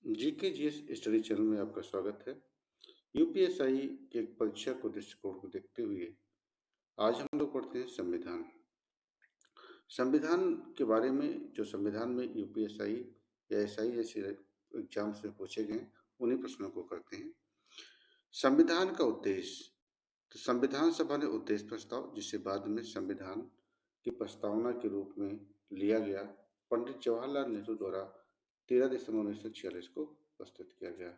GK GS study channel में आपका स्वागत है। यूपीएसआई के एक परीक्षा को दृष्टिकोण को देखते हुए आज हम लोग पढ़ते हैं संविधान। संविधान के बारे में जो संविधान में यूपीएसआई या एसआई जैसे एग्जाम्स में पूछे गए उन्हीं प्रश्नों को करते हैं। संविधान का उद्देश्य, तो संविधान सभा ने उद्देश्य प्रस्ताव, जिसे बाद में संविधान की प्रस्तावना के रूप में लिया गया, पंडित जवाहरलाल नेहरू द्वारा 13 दिसंबर 1946 को प्रस्तुत किया गया।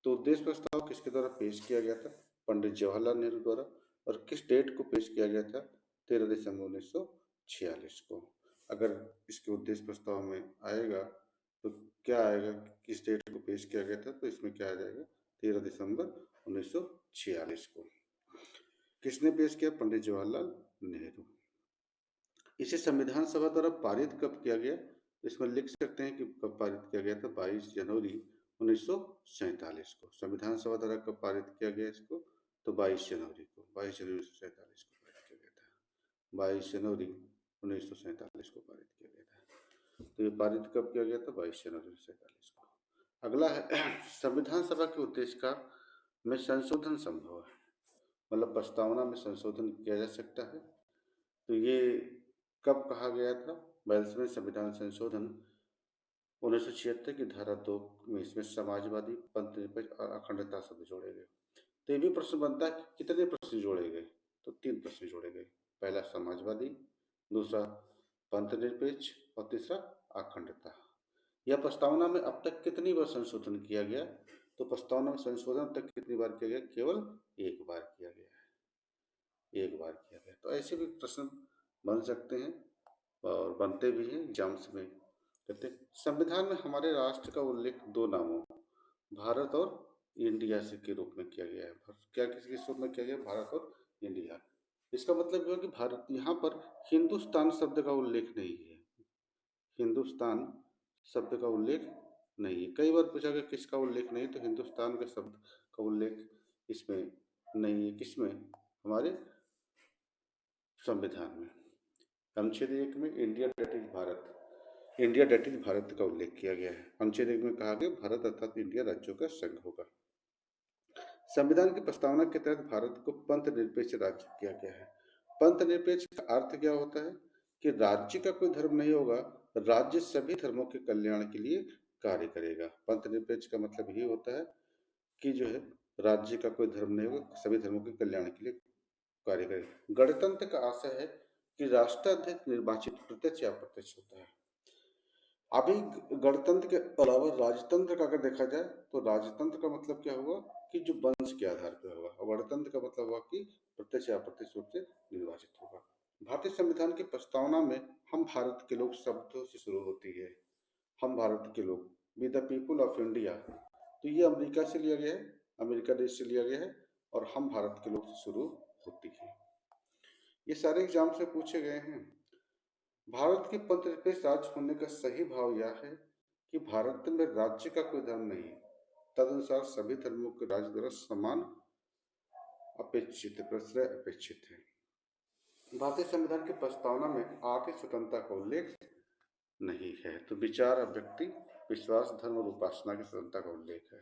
तो उद्देश्य प्रस्ताव किसके द्वारा पेश किया गया था? पंडित जवाहरलाल नेहरू द्वारा। और किस डेट को पेश किया गया था? 13 दिसंबर 1946 को। अगर इसके उद्देश्य प्रस्ताव में आएगा तो क्या आएगा, किस डेट को पेश किया गया था, तो इसमें क्या आ जाएगा? 13 दिसंबर 1946 को। किसने पेश किया? पंडित जवाहरलाल नेहरू। इसे संविधान सभा द्वारा पारित कब किया गया? इसमें लिख सकते हैं कि कब पारित किया गया था। 22 जनवरी 1947 को। संविधान सभा द्वारा कब पारित किया गया इसको? तो 22 जनवरी को। 22 जनवरी 1947 को पारित किया गया था। 22 जनवरी 1947 को पारित किया गया था। तो ये पारित कब किया गया था? 22 जनवरी 1947 को। अगला है संविधान सभा के उद्देश्य का में संशोधन संभव है, मतलब प्रस्तावना में संशोधन किया जा सकता है। तो ये कब कहा गया था? 42वें संविधान संशोधन 1976 की धारा 2 में इसमें समाजवादी, पंथ निरपेक्ष और अखंडता शब्द जोड़े गए। तो ये भी प्रश्न बनता है कि कितने प्रश्न जोड़े गए? तो 3 प्रश्न जोड़े गए। पहला समाजवादी, दूसरा पंथ निरपेक्ष और तीसरा अखंडता। यह प्रस्तावना में अब तक कितनी बार संशोधन किया गया? तो प्रस्तावना में संशोधन अब तक कितनी बार किया गया? केवल एक बार किया गया है। एक बार किया गया। तो ऐसे भी प्रश्न बन सकते हैं और बनते भी हैं एग्जाम्स में। कहते संविधान में हमारे राष्ट्र का उल्लेख 2 नामों, भारत और इंडिया से के रूप में किया गया है। क्या किस रूप में किया गया? भारत और इंडिया। इसका मतलब यह है कि भारत, यहाँ पर हिंदुस्तान शब्द का उल्लेख नहीं है। हिंदुस्तान शब्द का उल्लेख नहीं है। कई बार पूछा गया किसका उल्लेख नहीं, तो हिंदुस्तान के शब्द का उल्लेख इसमें नहीं है। किसमें? हमारे संविधान में। अनुच्छेद 1 में India that is Bharat, India that is Bharat का उल्लेख किया गया है। अनुच्छेद 1 में कहा गया भारत अर्थात इंडिया राज्यों का संघ होगा। संविधान की प्रस्तावना के तहत भारत को पंथ निरपेक्ष राज्य किया गया है। पंथ निरपेक्ष का अर्थ क्या होता है? कि राज्य का कोई धर्म नहीं होगा, राज्य सभी धर्मों के कल्याण के लिए कार्य करेगा। पंथ निरपेक्ष का मतलब ये होता है कि जो है राज्य का कोई धर्म नहीं होगा, सभी धर्मों के कल्याण के लिए कार्य करेगा। गणतंत्र का आशय है कि राष्ट्राध्यक्ष निर्वाचित प्रत्यक्ष या अप्रत्यक्ष होता है। अभी गणतंत्र के अलावा राजतंत्र का अगर देखा जाए तो राजतंत्र का मतलब क्या होगा? कि जो वंश के आधार पर होगा, और गणतंत्र का मतलब हुआ कि प्रत्यक्ष या अप्रत्यक्ष रूप से निर्वाचित होगा। भारतीय संविधान की प्रस्तावना में हम भारत के लोग शब्दों से शुरू होती है। हम भारत के लोग, we the people of India. तो ये अमेरिका से लिया गया है, अमेरिका देश से लिया गया है, और हम भारत के लोग से शुरू होती है। ये सारे एग्जाम से पूछे गए हैं। भारत के पंथ निरपेक्ष राज्य होने का सही भाव यह है कि भारत में राज्य का कोई धर्म नहीं, तदनुसार सभी धर्मों के राज्य द्वारा समान अपेक्षित प्रश्रय अपेक्षित है। भारतीय संविधान की प्रस्तावना में आर्थिक स्वतंत्रता का उल्लेख नहीं है। तो विचार, अभिव्यक्ति, विश्वास, धर्म और उपासना की स्वतंत्रता का उल्लेख है।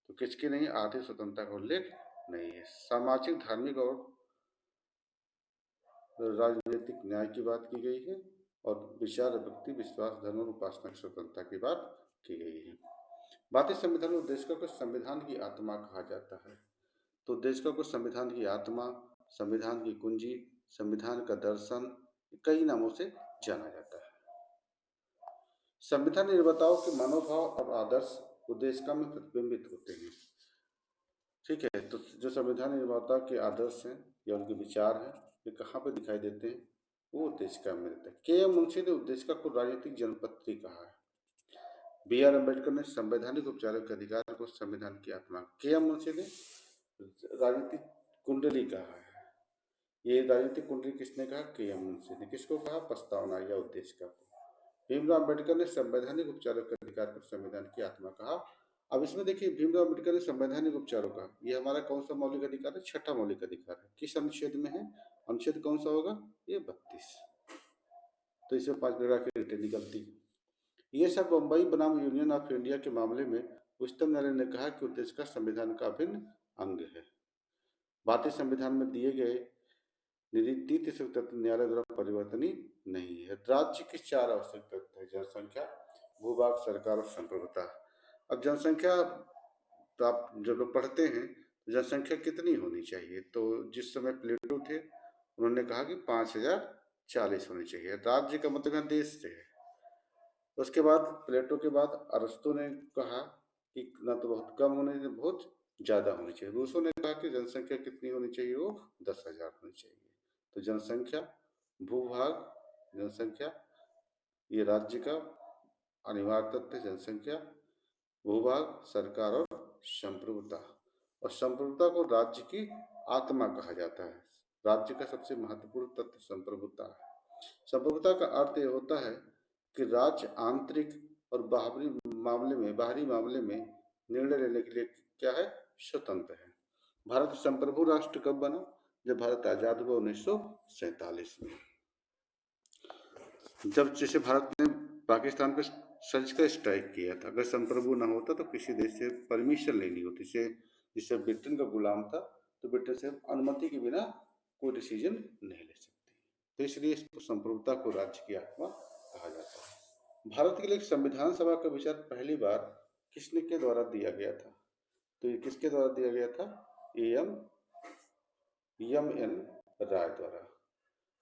तो किसकी नहीं? आर्थिक स्वतंत्रता का उल्लेख नहीं है। सामाजिक, धार्मिक और राजनीतिक न्याय की बात की गई है, और विचार, अभिव्यक्ति, विश्वास, धर्म और उपासना की स्वतंत्रता की बात की गई है। भारतीय संविधान उद्देशिका को संविधान की आत्मा कहा जाता है। तो उद्देशिका को संविधान की आत्मा, संविधान की कुंजी, संविधान का दर्शन, कई नामों से जाना जाता है। संविधान निर्माताओं के मनोभाव और आदर्श उद्देशिका में प्रतिबिंबित होते हैं। ठीक है, तो जो संविधान निर्माता के आदर्श हैं या उनके विचार हैं, ये कहाँ पे दिखाई देते हैं? वो उद्देशिका में देते हैं। के.एम. मुंशी ने उद्देशिका को राजनीतिक जनपत्री कहा है। बी.आर. अम्बेडकर ने संवैधानिक उपचारों के अधिकार को संविधान की आत्मा, के.एम. मुंशी ने राजनीतिक कुंडली कहा है। ये राजनीतिक कुंडली किसने कहा? के.एम. मुंशी ने। किसको कहा? प्रस्तावना या उद्देशिका को। भीमराव अम्बेडकर ने संवैधानिक उपचारों के अधिकार को संविधान की आत्मा कहा। अब इसमें देखिए, भीमराव अम्बेडकर ने संवैधानिक उपचारों का, ये हमारा कौन सा मौलिक अधिकार है? 6ठा मौलिक अधिकार है। किस अनुच्छेद में है? अनुच्छेद कौन सा होगा? ये 32। तो इसमें 5 प्रकार की रिटें निकलती। ये सब बम्बई बनाम यूनियन ऑफ इंडिया के मामले में उच्चतम न्यायालय ने कहा कि उद्देश्य का संविधान का अभिन्न अंग है। भारतीय संविधान में दिए गए नीति से तत्व न्यायालय द्वारा परिवर्तनीय नहीं है। राज्य के चार आवश्यक तत्व है: जनसंख्या, भूभाग, सरकार और संप्रभुता। अब जनसंख्या तो आप जब लोग पढ़ते हैं तो जनसंख्या कितनी होनी चाहिए, तो जिस समय प्लेटो थे उन्होंने कहा कि 5040 होनी चाहिए। राज्य का मतलब यहाँ देश से है। उसके बाद प्लेटो के बाद अरस्तु ने कहा कि ना तो बहुत कम होने चाहिए, बहुत ज़्यादा होनी चाहिए। रूसो ने कहा कि जनसंख्या कितनी होनी चाहिए, वो 10,000 होनी चाहिए। तो जनसंख्या, भूभाग, जनसंख्या, ये राज्य का अनिवार्य तत्व है। जनसंख्या, भूभाग, सरकार और संप्रभुता। और संप्रभुता को राज्य की आत्मा कहा जाता है। राज्य का सबसे महत्वपूर्ण तत्व संप्रभुता है। संप्रभुता का अर्थ ये होता है कि राज्य आंतरिक और बाहरी मामले में निर्णय लेने के लिए क्या है, स्वतंत्र है। भारत संप्रभु राष्ट्र कब बना? जब भारत आजाद हुआ 1947 में। जब जैसे भारत ने पाकिस्तान पर सर्जिकल स्ट्राइक किया था, अगर संप्रभु ना होता तो किसी देश से परमिशन लेनी होती। जिससे ब्रिटेन का गुलाम था तो ब्रिटेन से अनुमति के बिना कोई डिसीजन नहीं ले सकती। तो इसलिए इसको संप्रभुता को राज्य की आत्मा कहा जाता है। भारत के लिए संविधान सभा का विचार पहली बार किसने के द्वारा दिया गया था? तो ये किसके द्वारा दिया गया था? एम एन राय द्वारा।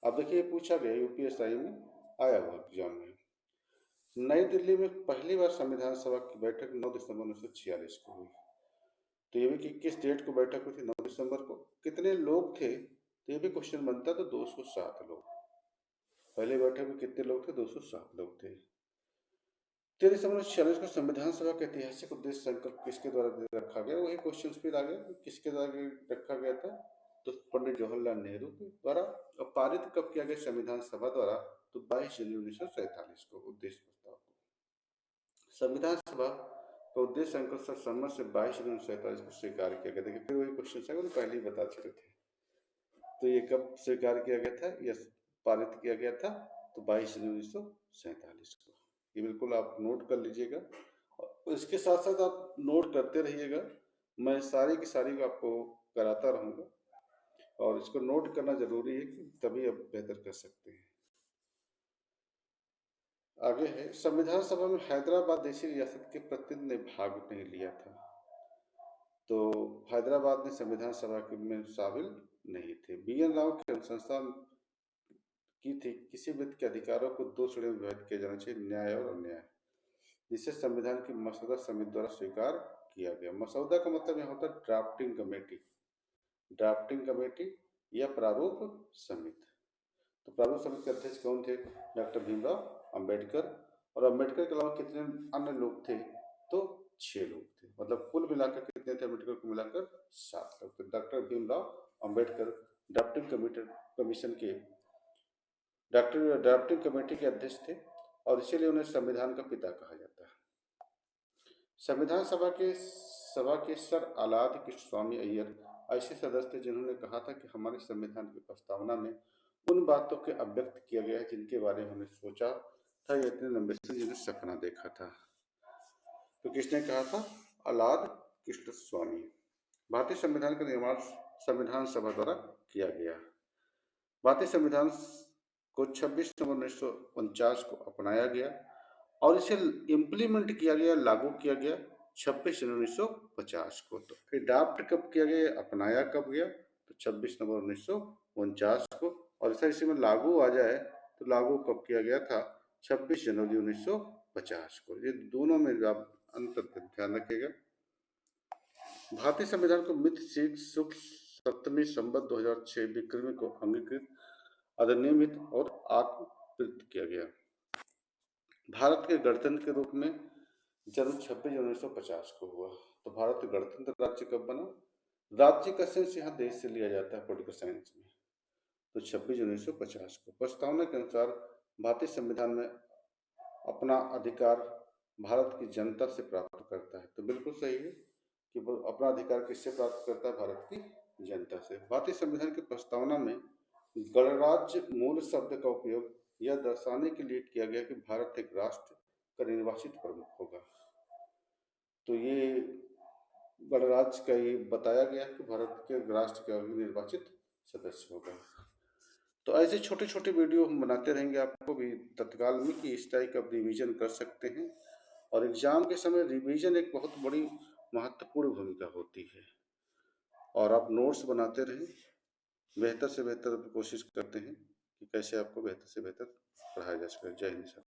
अब देखिए पूछा गया, यूपीएसआई में आया हुआ एग्जाम में। नई दिल्ली में पहली बार संविधान सभा की बैठक 9 दिसंबर 1946 को हुई। तो ये भी कि किस डेट को बैठक हुई थी? 9 दिसंबर को। कितने लोग थे? तो ये भी क्वेश्चन बनता, तो 207 लोग। पहले बैठक में कितने लोग थे? 207 लोग थे। 13 दिसंबर 1946 को संविधान सभा का ऐतिहासिक उद्देश्य संकल्प किसके द्वारा रखा गया? वही क्वेश्चन फिर आ गया, किसके द्वारा रखा गया था? तो पंडित जवाहरलाल नेहरू के द्वारा। और पारित कब किया गया संविधान सभा द्वारा? तो 22 जनवरी 1947 को उद्देश्य प्रस्ताव को। संविधान सभा का उद्देश्य संकल्प सम्मत से 22 जनवरी 1947 को स्वीकार किया गया। देखिए फिर वही क्वेश्चन है, पहले ही बता चुके थे। तो ये कब स्वीकार किया गया था या पारित किया गया था? तो 22 जनवरी 1947 को। ये बिल्कुल आप नोट कर लीजिएगा और इसके साथ साथ आप नोट करते रहिएगा। मैं सारी की सारी आपको कराता रहूँगा और इसको नोट करना जरूरी है कि तभी आप बेहतर कर सकते हैं। आगे है, संविधान सभा में हैदराबाद देशी रियासत के प्रतिनिधि ने भाग नहीं लिया था। तो हैदराबाद ने संविधान सभा में शामिल नहीं थे। बी.एन. राव की अनुशंसा की थी किसी व्यक्ति के अधिकारों को दो श्रेणियों में विभाजित किया जाना चाहिए: न्याय और अन्याय, जिसे संविधान की मसौदा समिति द्वारा स्वीकार किया गया। मसौदा का मतलब यहाँ होता है ड्राफ्टिंग कमेटी, ड्राफ्टिंग कमेटी या प्रारूप समिति। तो प्रारूप समिति के अध्यक्ष कौन थे? डॉक्टर भीमराव अंबेडकर। और अंबेडकर के अलावा कितने अन्य लोग थे? तो 6 लोग थे। मतलब कुल मिलाकर कितने थे? अंबेडकर को मिलाकर 7 लोग थे। Doctor Bhimrao Ambedkar drafting commission के ड्राफ्टिंग कमेटी के अध्यक्ष थे और इसीलिए उन्हें संविधान का पिता कहा जाता है। संविधान सभा के सर आलाद कृष्ण स्वामी अय्यर ऐसे सदस्य थे जिन्होंने कहा था कि हमारे संविधान की प्रस्तावना में उन बातों के अभिव्यक्त किया गया है जिनके बारे में हमने सोचा था या इतने लंबे से जिन्हें सपना देखा था। तो किसने कहा था? आलाद कृष्ण स्वामी। भारतीय संविधान का निर्माण संविधान सभा द्वारा किया गया। भारतीय संविधान को 26 नवंबर 1949 को अपनाया गया और इसे इम्प्लीमेंट किया गया, लागू किया गया 26 जनवरी 1950 को। तो एडाप्ट कब किया गया, अपनाया कब गया? तो 26 नवंबर 1949 को। और ऐसा इसी में लागू आ जाए तो लागू कब किया गया था? 26 जनवरी 1950 को। ये दोनों में आप अंतर ध्यान रखिएगा। भारतीय संविधान को मित्र शुक्ल 7वीं संवत 2006 विक्रमी को अंगीकृत, अधिनियमित और आत्मकृत किया गया। भारत के गणतंत्र के रूप में जन्म 26 जनवरी 1950 को हुआ। तो भारत गणतंत्र राज्य कब बना? राज्य का सेंस यहाँ देश से लिया जाता है पॉलिटिकल साइंस में। तो 26 जनवरी 1950 को। प्रस्तावना के अनुसार भारतीय संविधान में अपना अधिकार भारत की जनता से प्राप्त करता है। तो बिल्कुल सही है कि वो अपना अधिकार किससे प्राप्त करता है? भारत की जनता से। भारतीय संविधान की प्रस्तावना में गणराज्य मूल शब्द का उपयोग यह दर्शाने के लिए किया गया कि भारत एक राष्ट्र का निर्वाचित प्रमुख होगा। तो ये गणराज्य का ये बताया गया कि भारत के राष्ट्र का निर्वाचित सदस्य होगा। तो ऐसे छोटे छोटे वीडियो हम बनाते रहेंगे आपको भी तत्काल में कि इस टाइप का रिवीजन कर सकते हैं। और एग्जाम के समय रिवीजन एक बहुत बड़ी महत्वपूर्ण भूमिका होती है। और आप नोट्स बनाते रहें, बेहतर से बेहतर कोशिश करते हैं कि कैसे आपको बेहतर से बेहतर पढ़ाया जा सके। जय हिंद सर।